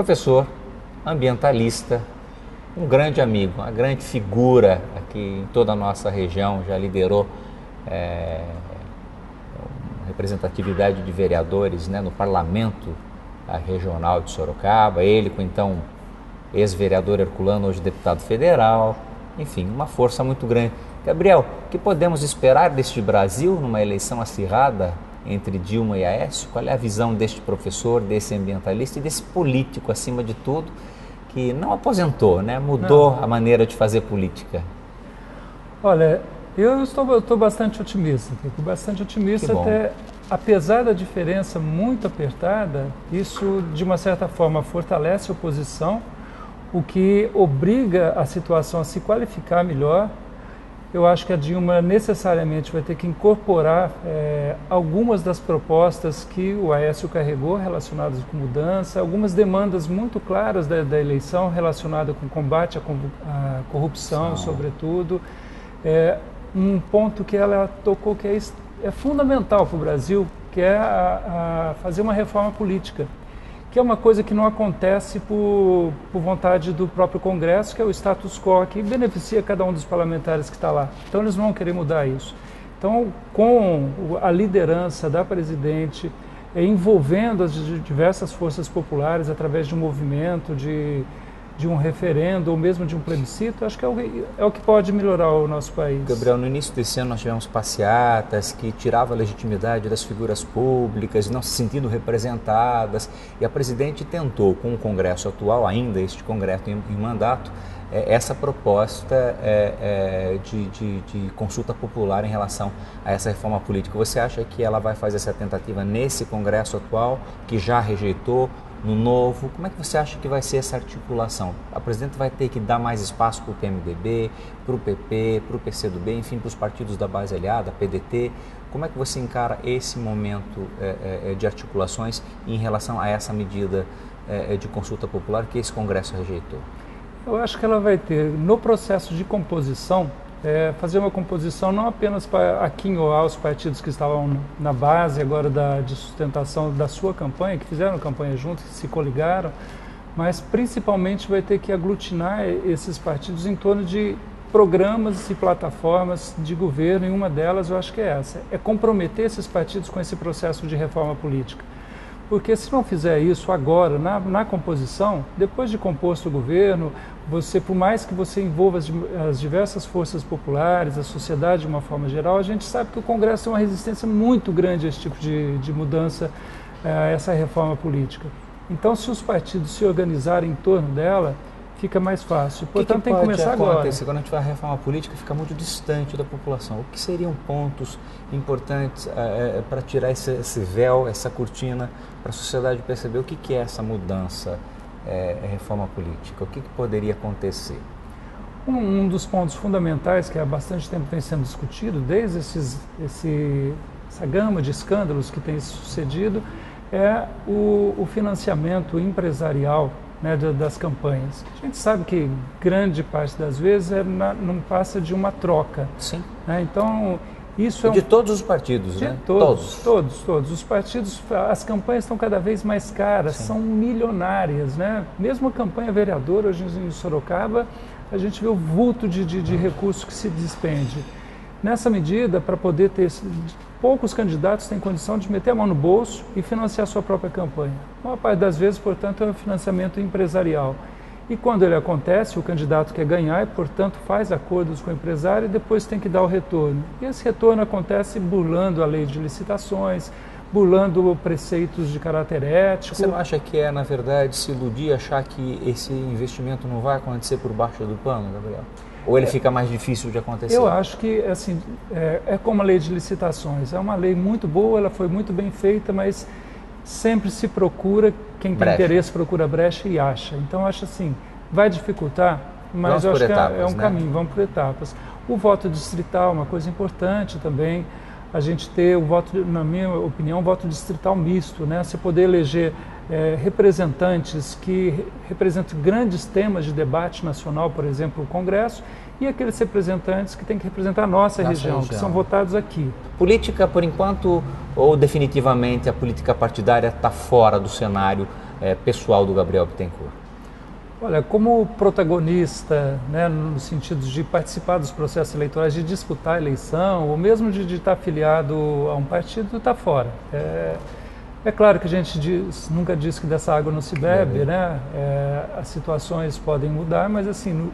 professor, ambientalista, um grande amigo, uma grande figura aqui em toda a nossa região, já liderou representatividade de vereadores, né, no Parlamento Regional de Sorocaba, ele com então ex-vereador Herculano, hoje deputado federal, enfim, uma força muito grande. Gabriel, o que podemos esperar deste Brasil numa eleição acirrada entre Dilma e Aécio? Qual é a visão deste professor, desse ambientalista e desse político, acima de tudo, que não aposentou, né? Mudou a maneira de fazer política? Olha, eu estou bastante otimista, fico bastante otimista até, apesar da diferença muito apertada, isso de uma certa forma fortalece a oposição, o que obriga a situação a se qualificar melhor. Eu acho que a Dilma necessariamente vai ter que incorporar algumas das propostas que o Aécio carregou relacionadas com mudança, algumas demandas muito claras da eleição relacionada com combate à corrupção, sobretudo. Um ponto que ela tocou que é fundamental para o Brasil, que é fazer uma reforma política, que é uma coisa que não acontece por vontade do próprio Congresso, que é o status quo, que beneficia cada um dos parlamentares que está lá. Então eles não vão querer mudar isso. Então, com a liderança da presidente, envolvendo as diversas forças populares através de um movimento, de um referendo ou mesmo de um plebiscito, acho que é o que pode melhorar o nosso país. Gabriel, no início desse ano nós tivemos passeatas que tiravam a legitimidade das figuras públicas, não se sentindo representadas, e a presidente tentou, com o Congresso atual, ainda este Congresso em mandato, essa proposta de consulta popular em relação a essa reforma política. Você acha que ela vai fazer essa tentativa nesse Congresso atual, que já rejeitou, no novo? Como é que você acha que vai ser essa articulação? A presidente vai ter que dar mais espaço para o PMDB, para o PP, para o PCdoB, enfim, para os partidos da base aliada, PDT. Como é que você encara esse momento de articulações em relação a essa medida de consulta popular que esse Congresso rejeitou? Eu acho que ela vai ter, no processo de composição, fazer uma composição não apenas para aquinhoar os partidos que estavam na base agora de sustentação da sua campanha, que fizeram campanha juntos, que se coligaram, mas principalmente vai ter que aglutinar esses partidos em torno de programas e plataformas de governo, e uma delas eu acho que é essa, é comprometer esses partidos com esse processo de reforma política. Porque se não fizer isso agora, na composição, depois de composto o governo, por mais que você envolva as diversas forças populares, a sociedade de uma forma geral, a gente sabe que o Congresso tem uma resistência muito grande a esse tipo de mudança, a essa reforma política. Então, se os partidos se organizarem em torno dela, fica mais fácil. Portanto, tem que começar agora. Quando a gente fala reforma política, fica muito distante da população. O que seriam pontos importantes para tirar esse véu, essa cortina, para a sociedade perceber o que é essa mudança, reforma política? O que poderia acontecer? Um dos pontos fundamentais, que há bastante tempo vem sendo discutido, desde essa gama de escândalos que tem sucedido, é o financiamento empresarial, né, das campanhas. A gente sabe que grande parte das vezes não passa de uma troca. Sim. Né? Então, isso de todos os partidos, né? Todos. Os partidos, as campanhas estão cada vez mais caras, são milionárias, né? Mesmo a campanha vereadora, hoje em Sorocaba, a gente vê o vulto de recursos que se despende. Nessa medida, para poder ter... Poucos candidatos têm condição de meter a mão no bolso e financiar a sua própria campanha. A maior parte das vezes, portanto, é um financiamento empresarial. E quando ele acontece, o candidato quer ganhar e, portanto, faz acordos com o empresário e depois tem que dar o retorno. E esse retorno acontece burlando a lei de licitações, burlando preceitos de caráter ético. Você não acha que na verdade, se iludir, achar que esse investimento não vai acontecer por baixo do pano, Gabriel? Ou ele fica mais difícil de acontecer? Eu acho que assim, é como a lei de licitações. É uma lei muito boa, ela foi muito bem feita, mas sempre se procura, quem tem interesse procura brecha e acha. Então, eu acho assim, vai dificultar, mas eu acho que é um caminho, vamos por etapas. O voto distrital é uma coisa importante também, a gente ter o voto, na minha opinião, um voto distrital misto, né? Você poder eleger representantes que representam grandes temas de debate nacional, por exemplo, o Congresso, e aqueles representantes que têm que representar a nossa região, que são votados aqui. Política, por enquanto, ou definitivamente a política partidária está fora do cenário pessoal do Gabriel Bittencourt? Olha, como protagonista, né, no sentido de participar dos processos eleitorais, de disputar a eleição, ou mesmo de estar afiliado a um partido, está fora. É claro que a gente nunca diz que dessa água não se bebe, né? As situações podem mudar, mas assim,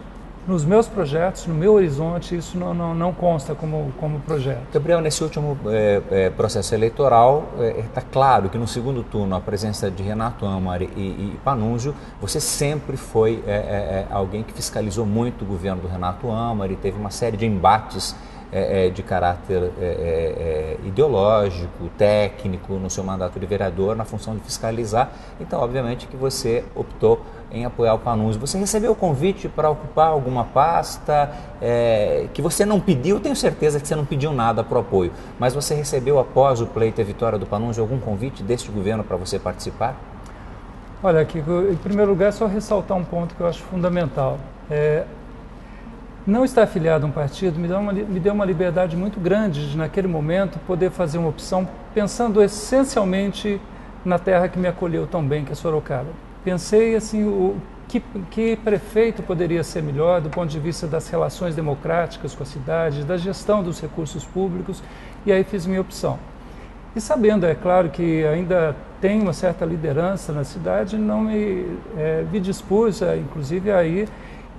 nos meus projetos, no meu horizonte, isso não consta como projeto. Gabriel, nesse último processo eleitoral, está claro que no segundo turno, a presença de Renato Amari e Panunzio, você sempre foi alguém que fiscalizou muito o governo do Renato Amari, teve uma série de embates de caráter ideológico, técnico, no seu mandato de vereador, na função de fiscalizar. Então, obviamente, que você optou em apoiar o Panunzio. Você recebeu o convite para ocupar alguma pasta que você não pediu? Tenho certeza que você não pediu nada para o apoio, mas você recebeu, após o pleito e a vitória do Panunzio, algum convite deste governo para você participar? Olha, Kiko, em primeiro lugar, só ressaltar um ponto que eu acho fundamental. Não estar afiliado a um partido me deu uma liberdade muito grande de, naquele momento, poder fazer uma opção pensando essencialmente na terra que me acolheu tão bem, que é Sorocaba. Pensei assim, que prefeito poderia ser melhor do ponto de vista das relações democráticas com a cidade, da gestão dos recursos públicos, e aí fiz minha opção. E sabendo, é claro, que ainda tem uma certa liderança na cidade, não me dispus, inclusive, a ir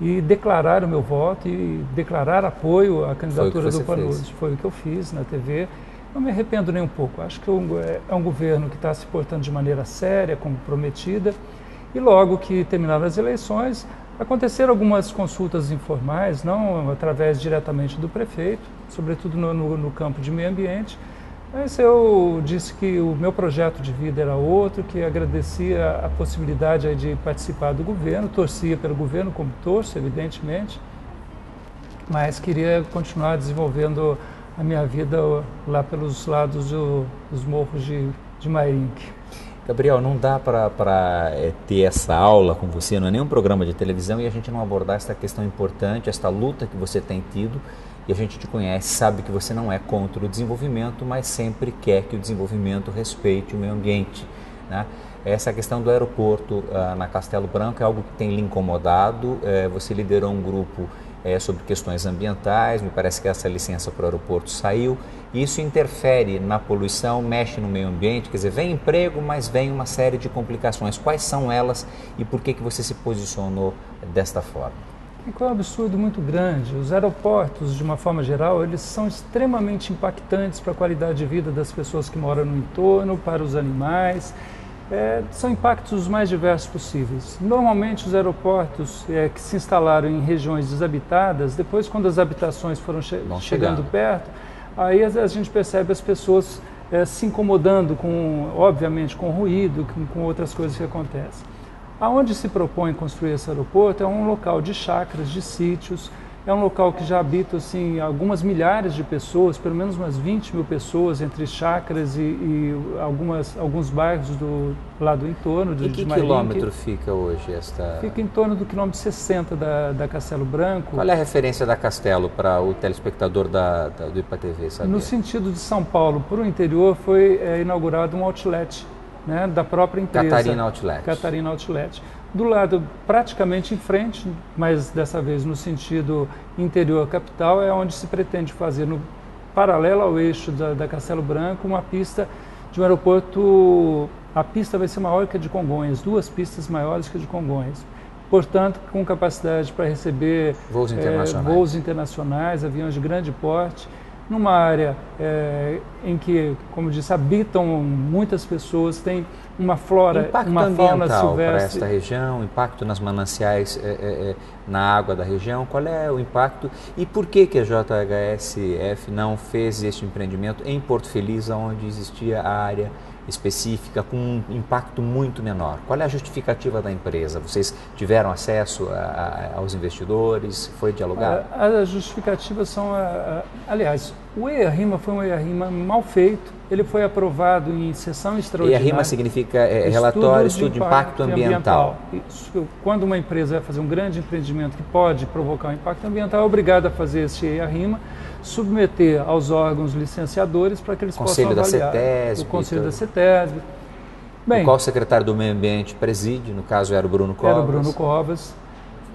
e declarar o meu voto e declarar apoio à candidatura do Panunzio. Foi o que eu fiz na TV. Não me arrependo nem um pouco. Acho que é um governo que está se portando de maneira séria, comprometida. E logo que terminaram as eleições, aconteceram algumas consultas informais, não através diretamente do prefeito, sobretudo no campo de meio ambiente. Mas eu disse que o meu projeto de vida era outro, que agradecia a possibilidade de participar do governo, torcia pelo governo, como torço, evidentemente, mas queria continuar desenvolvendo a minha vida lá pelos lados dos morros de Mairinque. Gabriel, não dá para ter essa aula com você, não é nenhum programa de televisão, e a gente não abordar essa questão importante, esta luta que você tem tido. E a gente te conhece, sabe que você não é contra o desenvolvimento, mas sempre quer que o desenvolvimento respeite o meio ambiente, né? Essa questão do aeroporto na Castelo Branco é algo que tem lhe incomodado. Você liderou um grupo sobre questões ambientais, me parece que essa licença para o aeroporto saiu. E isso interfere na poluição, mexe no meio ambiente, quer dizer, vem emprego, mas vem uma série de complicações. Quais são elas e por que você se posicionou desta forma? É um absurdo muito grande. Os aeroportos, de uma forma geral, eles são extremamente impactantes para a qualidade de vida das pessoas que moram no entorno, para os animais. São impactos os mais diversos possíveis. Normalmente os aeroportos que se instalaram em regiões desabitadas, depois quando as habitações foram chegando perto, aí a gente percebe as pessoas se incomodando, obviamente com ruído, com outras coisas que acontecem. Aonde se propõe construir esse aeroporto é um local de chácaras, de sítios, é um local que já habita assim, algumas milhares de pessoas, pelo menos umas 20 mil pessoas entre chácaras e alguns bairros lá do entorno. E que quilômetro fica hoje Fica em torno do quilômetro 60 da Castelo Branco. Qual é a referência da Castelo para o telespectador do IPATV, sabe? No sentido de São Paulo para o interior foi inaugurado um outlet, né, da própria empresa. Catarina Outlet. Do lado, praticamente em frente, mas dessa vez no sentido interior capital, é onde se pretende fazer, no paralelo ao eixo da Castelo Branco, uma pista de um aeroporto. A pista vai ser maior que a de Congonhas, 2 pistas maiores que a de Congonhas. Portanto, com capacidade para receber voos internacionais, aviões de grande porte, numa área em que, como disse, habitam muitas pessoas, tem uma flora, uma fauna silvestre. Para esta região, impacto nas mananciais, na água da região, qual é o impacto e por que a JHSF não fez este empreendimento em Porto Feliz, onde existia a área específica com um impacto muito menor? Qual é a justificativa da empresa? Vocês tiveram acesso aos investidores? Foi dialogado? As justificativas são, aliás, o EIA-RIMA foi um EIA-RIMA mal feito. Ele foi aprovado em sessão extraordinária. EIA-RIMA significa relatório, estudo de impacto ambiental. Quando uma empresa vai fazer um grande empreendimento que pode provocar um impacto ambiental, é obrigada a fazer esse EIA-RIMA, submeter aos órgãos licenciadores para que eles possam avaliar. Conselho da CETESB. O Conselho da CETESB. Bem, o qual o secretário do Meio Ambiente preside, no caso era o Bruno Covas. Era o Bruno Covas.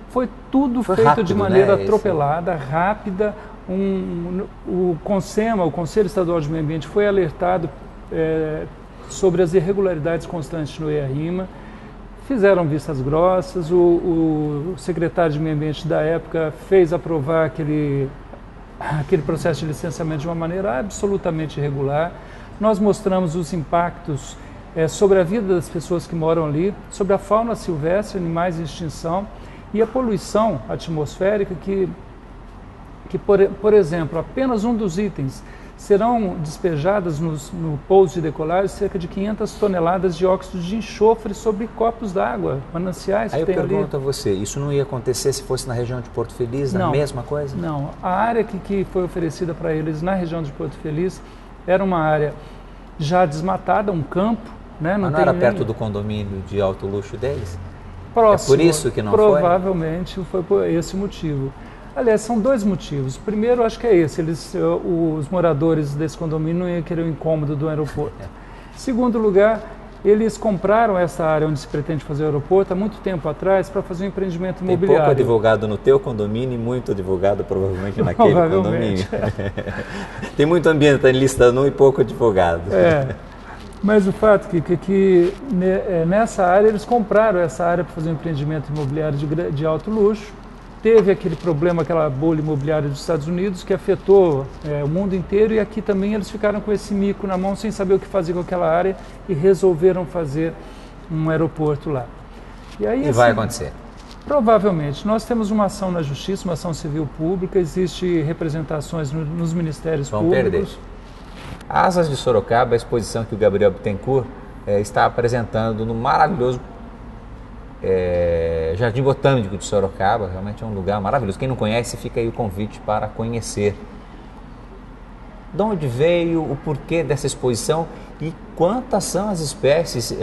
Foi tudo feito rápido, de maneira atropelada, rápida. O CONSEMA, o Conselho Estadual de Meio Ambiente, foi alertado sobre as irregularidades constantes no EARIMA. Fizeram vistas grossas, o secretário de Meio Ambiente da época fez aprovar aquele processo de licenciamento de uma maneira absolutamente irregular. Nós mostramos os impactos sobre a vida das pessoas que moram ali, sobre a fauna silvestre, animais em extinção e a poluição atmosférica que por exemplo, apenas um dos itens serão despejadas no pouso de decolagem cerca de 500 toneladas de óxido de enxofre sobre copos d'água, mananciais que tem ali. Aí eu pergunto a você, isso não ia acontecer se fosse na região de Porto Feliz, na mesma coisa? Não, a área que foi oferecida para eles na região de Porto Feliz era uma área já desmatada, um campo. Né? Mas não era perto do condomínio de alto luxo deles? Próximo. É por isso que não provavelmente foi por esse motivo. Aliás, são dois motivos. Primeiro, acho que é esse, os moradores desse condomínio não iam querer o incômodo do aeroporto. Segundo lugar, eles compraram essa área onde se pretende fazer o aeroporto há muito tempo atrás para fazer um empreendimento imobiliário. Tem pouco advogado no teu condomínio e muito advogado provavelmente naquele condomínio. Tem muito ambientalista e pouco advogado. Mas o fato que nessa área, eles compraram essa área para fazer um empreendimento imobiliário de alto luxo. Teve aquele problema, aquela bolha imobiliária dos Estados Unidos que afetou o mundo inteiro, e aqui também eles ficaram com esse mico na mão sem saber o que fazer com aquela área e resolveram fazer um aeroporto lá. E aí, vai acontecer? Provavelmente. Nós temos uma ação na Justiça, uma ação civil pública, existe representações nos ministérios públicos. Perder. Asas de Sorocaba, a exposição que o Gabriel Bittencourt está apresentando no maravilhoso Jardim Botânico de Sorocaba. Realmente é um lugar maravilhoso. Quem não conhece, fica aí o convite para conhecer. De onde veio, o porquê dessa exposição e quantas são as espécies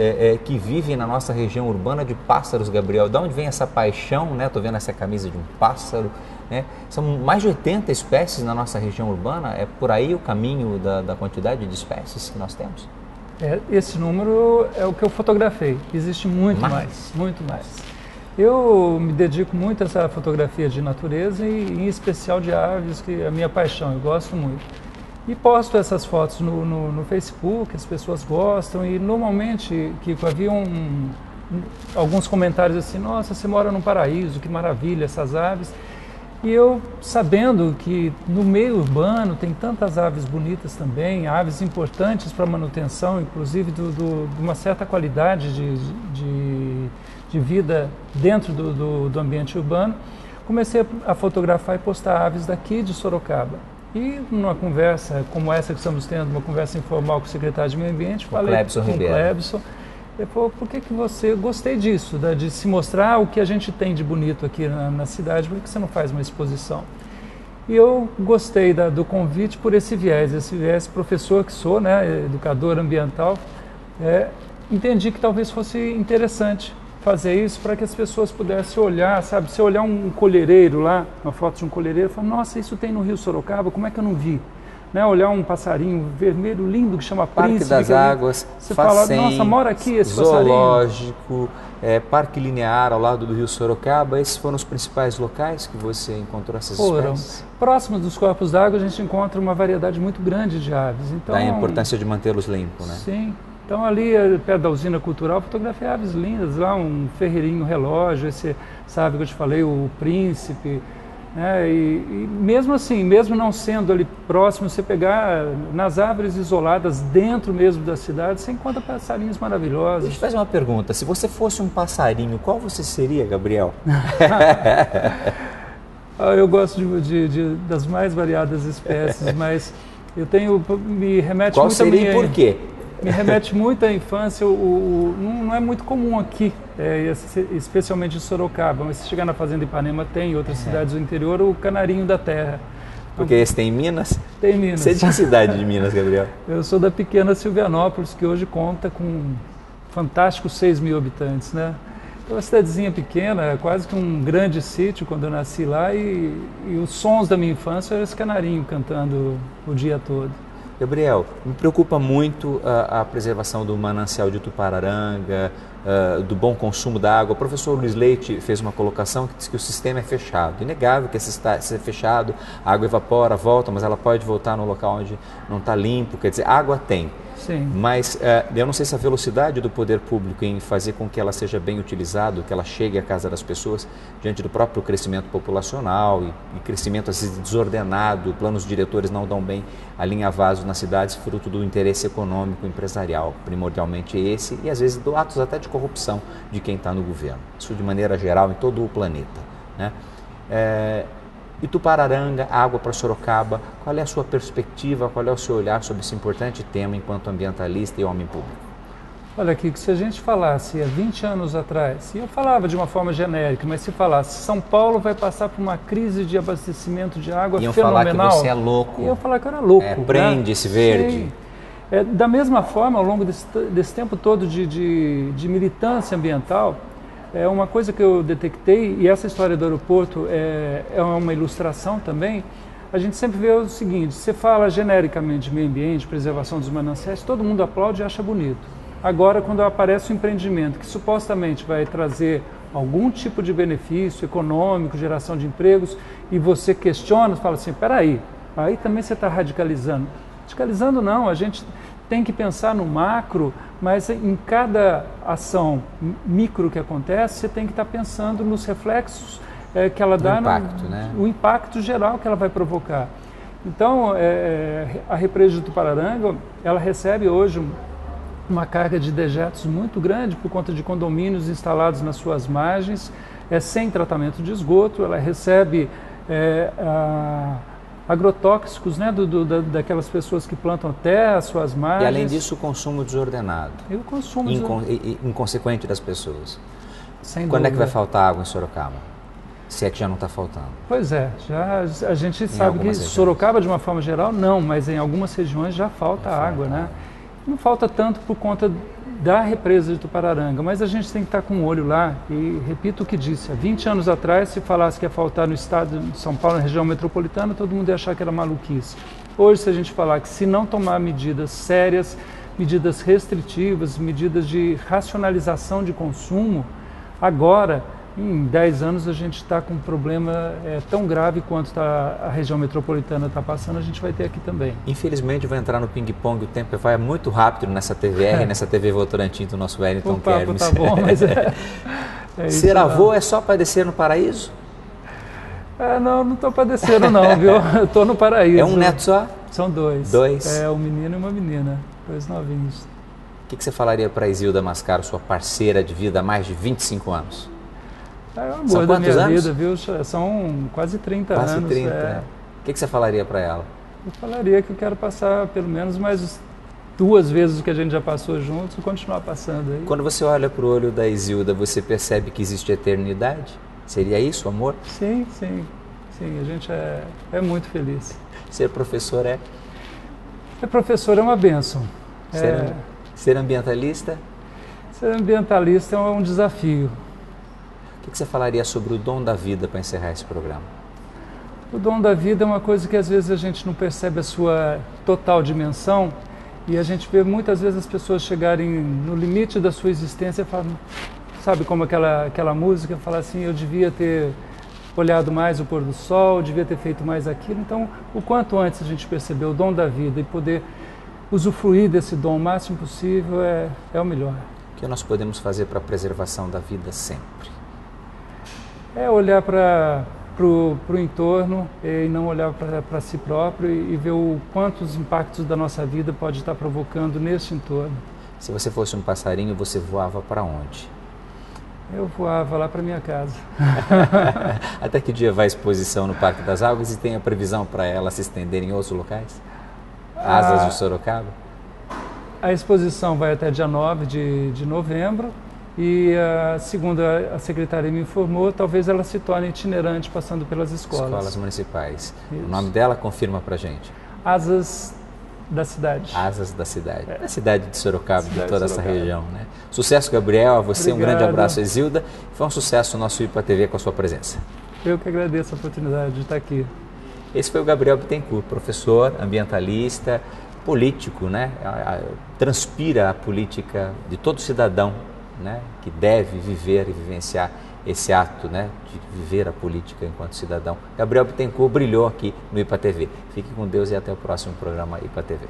que vivem na nossa região urbana de pássaros, Gabriel? De onde vem essa paixão, né? Estou vendo essa camisa de um pássaro, né? São mais de 80 espécies na nossa região urbana. É por aí o caminho da quantidade de espécies que nós temos? Esse número é o que eu fotografei. Existe muito mais, muito mais. Eu me dedico muito a essa fotografia de natureza e em especial de aves, que é a minha paixão, eu gosto muito. E posto essas fotos no Facebook, as pessoas gostam, e normalmente, Kiko, havia alguns comentários assim: nossa, você mora num paraíso, que maravilha essas aves. E eu, sabendo que no meio urbano tem tantas aves bonitas também, aves importantes para a manutenção, inclusive de uma certa qualidade de vida dentro do ambiente urbano, comecei a fotografar e postar aves daqui de Sorocaba. E numa conversa como essa que estamos tendo, uma conversa informal com o secretário de Meio Ambiente, falei com o Clebson. Ele falou: por que você, gostei disso, de se mostrar o que a gente tem de bonito aqui na cidade, por que você não faz uma exposição? E eu gostei do convite por esse viés professor que sou, né, educador ambiental, entendi que talvez fosse interessante fazer isso para que as pessoas pudessem olhar, sabe, se eu olhar um colhereiro lá, uma foto de um colhereiro, falar: nossa, isso tem no Rio Sorocaba, como é que eu não vi? Né, olhar um passarinho vermelho lindo que chama Parque Príncipe. Das Águas, você fala: nossa, mora aqui esse passarinho. Zoológico, Parque Linear ao lado do Rio Sorocaba. Esses foram os principais locais que você encontrou essas espécies? Próximos dos corpos d'água a gente encontra uma variedade muito grande de aves. Então, da importância de mantê-los limpos, né? Sim. Então ali perto da usina cultural, fotografei aves lindas, lá um ferreirinho relógio, essa ave que eu te falei, o Príncipe. E mesmo assim, mesmo não sendo ali próximo, você pegar nas árvores isoladas dentro mesmo da cidade, você encontra passarinhos maravilhosos. Deixa eu fazer uma pergunta: se você fosse um passarinho, qual você seria, Gabriel? Eu gosto das mais variadas espécies, mas me remete qual muito seria a minha... e por quê? Me remete muito à infância, não é muito comum aqui, especialmente em Sorocaba, mas se chegar na Fazenda Ipanema tem, em outras cidades do interior, o canarinho da terra. Porque esse tem em Minas? Tem em Minas. Você é de que cidade de Minas, Gabriel? Eu sou da pequena Silvianópolis, que hoje conta com fantásticos 6.000 habitantes, né? Então, uma cidadezinha pequena, quase que um grande sítio quando eu nasci lá, e os sons da minha infância eram esse canarinho cantando o dia todo. Gabriel, me preocupa muito a preservação do manancial de Tupararanga, do bom consumo da água. O professor Luiz Leite fez uma colocação que diz que o sistema é fechado. Inegável que se é fechado, a água evapora, volta, mas ela pode voltar no local onde não está limpo. Quer dizer, água tem. Sim. Mas eu não sei se a velocidade do poder público em fazer com que ela seja bem utilizada, que ela chegue à casa das pessoas, diante do próprio crescimento populacional e crescimento assim, desordenado, planos diretores não dão bem alinhavados nas cidades, fruto do interesse econômico empresarial, primordialmente esse, e às vezes do atos até de corrupção de quem está no governo. Isso de maneira geral em todo o planeta, né? Itupararanga, água para Sorocaba, qual é a sua perspectiva, qual é o seu olhar sobre esse importante tema enquanto ambientalista e homem público? Olha, Kiko, se a gente falasse há 20 anos atrás, e eu falava de uma forma genérica, mas se falasse São Paulo vai passar por uma crise de abastecimento de água Iam fenomenal. Falar que você é louco. Iam falar que eu era louco. Prende, né? Esse verde. Sim. Da mesma forma, ao longo desse tempo todo de militância ambiental, uma coisa que eu detectei, e essa história do aeroporto é uma ilustração também, a gente sempre vê o seguinte: você fala genericamente de meio ambiente, preservação dos mananciais, todo mundo aplaude e acha bonito. Agora, quando aparece um empreendimento que supostamente vai trazer algum tipo de benefício econômico, geração de empregos, e você questiona, fala assim, peraí, aí também você está radicalizando. Radicalizando não, a gente tem que pensar no macro, mas em cada ação micro que acontece, você tem que estar pensando nos reflexos que ela dá, o impacto geral que ela vai provocar. Então, a represa de Tupararanga, ela recebe hoje uma carga de dejetos muito grande por conta de condomínios instalados nas suas margens, sem tratamento de esgoto. Ela recebe agrotóxicos, né, daquelas pessoas que plantam até as suas margens. E além disso, o consumo desordenado. E o consumo inconsequente das pessoas. Sem Quando dúvida. é que vai faltar água em Sorocaba? Se é que já não está faltando. Pois é, a gente sabe que Sorocaba, de uma forma geral, não, mas em algumas regiões já falta água, né? Não falta tanto por conta da represa de Tupararanga, mas a gente tem que estar com o olho lá, e repito o que disse, há 20 anos atrás, se falasse que ia faltar no estado de São Paulo, na região metropolitana, todo mundo ia achar que era maluquice. Hoje, se a gente falar que se não tomar medidas sérias, medidas restritivas, medidas de racionalização de consumo, agora, em 10 anos, a gente está com um problema tão grave quanto a região metropolitana está passando, a gente vai ter aqui também. Infelizmente, vou entrar no ping-pong, o tempo vai muito rápido nessa TVR, nessa TV Votorantim do nosso Wellington Kermes. O papo tá bom, mas Ser avô é só padecer no paraíso? Não estou padecendo não, viu? Eu estou no paraíso. É um neto só? São dois. Um menino e uma menina, 2 novinhos. O que você falaria para a Isilda Mascaro, sua parceira de vida há mais de 25 anos? É o amor da minha vida, viu? São quase 30 anos. Quase 30. O que você falaria para ela? Eu falaria que eu quero passar pelo menos mais 2 vezes o que a gente já passou juntos e continuar passando aí. Quando você olha para o olho da Isilda, você percebe que existe eternidade? Seria isso, amor? Sim, sim. Sim, a gente é muito feliz. Ser professor é? Ser professor é uma bênção. Ser ambientalista? Ser ambientalista é um desafio. O que você falaria sobre o dom da vida para encerrar esse programa? O dom da vida é uma coisa que às vezes a gente não percebe a sua total dimensão, e a gente vê muitas vezes as pessoas chegarem no limite da sua existência e falam, sabe como aquela música, falar assim, eu devia ter olhado mais o pôr do sol, devia ter feito mais aquilo. Então, o quanto antes a gente perceber o dom da vida e poder usufruir desse dom o máximo possível é o melhor. O que nós podemos fazer para a preservação da vida sempre? É olhar para o entorno e não olhar para si próprio e ver o quantos impactos da nossa vida pode estar provocando nesse entorno. Se você fosse um passarinho, você voava para onde? Eu voava lá para minha casa. Até que dia vai a exposição no Parque das Águas e tem a previsão para ela se estender em outros locais? Asas de Sorocaba? A exposição vai até dia 9 de novembro. E, segundo a secretária me informou, talvez ela se torne itinerante passando pelas escolas. Escolas municipais. Isso. O nome dela confirma pra gente. Asas da Cidade. Asas da Cidade. É a cidade de Sorocaba, de toda essa região, né? Sucesso, Gabriel, a você. Obrigado. Um grande abraço, Isilda. Foi um sucesso o nosso IPA TV com a sua presença. Eu que agradeço a oportunidade de estar aqui. Esse foi o Gabriel Bittencourt, professor, ambientalista, político, né? Transpira a política de todo cidadão, né? Que deve viver e vivenciar esse ato, né? De viver a política enquanto cidadão. Gabriel Bittencourt brilhou aqui no IPA TV. Fique com Deus e até o próximo programa IPA TV.